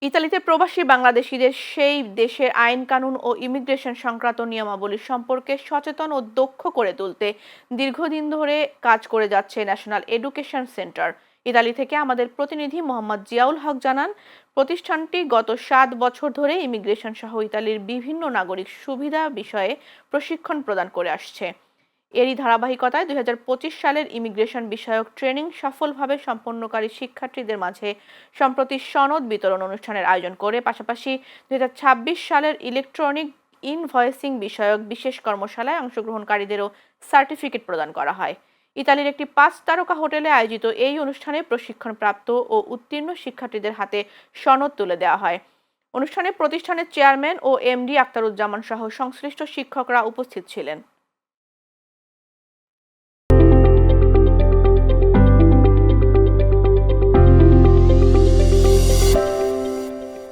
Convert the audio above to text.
ইতালিতে প্রবাসী বাংলাদেশিদের সেই দেশের আইন কানুন ও ইমিগ্রেশন সংক্রান্ত নিয়মাবলী সম্পর্কে সচেতন ও দক্ষ করে তুলতে দীর্ঘদিন ধরে কাজ করে যাচ্ছে ন্যাশনাল এডুকেশন সেন্টার। ইতালি থেকে আমাদের প্রতিনিধি মোহাম্মদ জিয়াউল হক জানান, প্রতিষ্ঠানটি গত 7 বছর ধরে ইমিগ্রেশন সহ ইতালির বিভিন্ন নাগরিক সুবিধা বিষয়ে প্রশিক্ষণ প্রদান করে আসছে। এরই ধারাবাহিকতায় 2025 সালের ইমিগ্রেশন বিষয়ক ট্রেনিং সফলভাবে সম্পন্নকারী শিক্ষার্থীদের মাঝে সম্প্রতি সনদ বিতরণ অনুষ্ঠানের আয়োজন করে পাশাপাশি 2026 সালের ইলেকট্রনিক ইনভয়েসিং বিষয়ক বিশেষ কর্মশালায় অংশগ্রহণকারীদেরও সার্টিফিকেট প্রদান করা হয়। ইতালির একটি 5 তারকা হোটেলে আয়োজিত এই অনুষ্ঠানে প্রশিক্ষণপ্রাপ্ত ও উত্তীর্ণ শিক্ষার্থীদের হাতে সনদ তুলে দেওয়া হয়। অনুষ্ঠানে প্রতিষ্ঠানের চেয়ারম্যান ও এমডি আক্তারুজ্জামান সহ সংশ্লিষ্ট শিক্ষকরা উপস্থিত ছিলেন।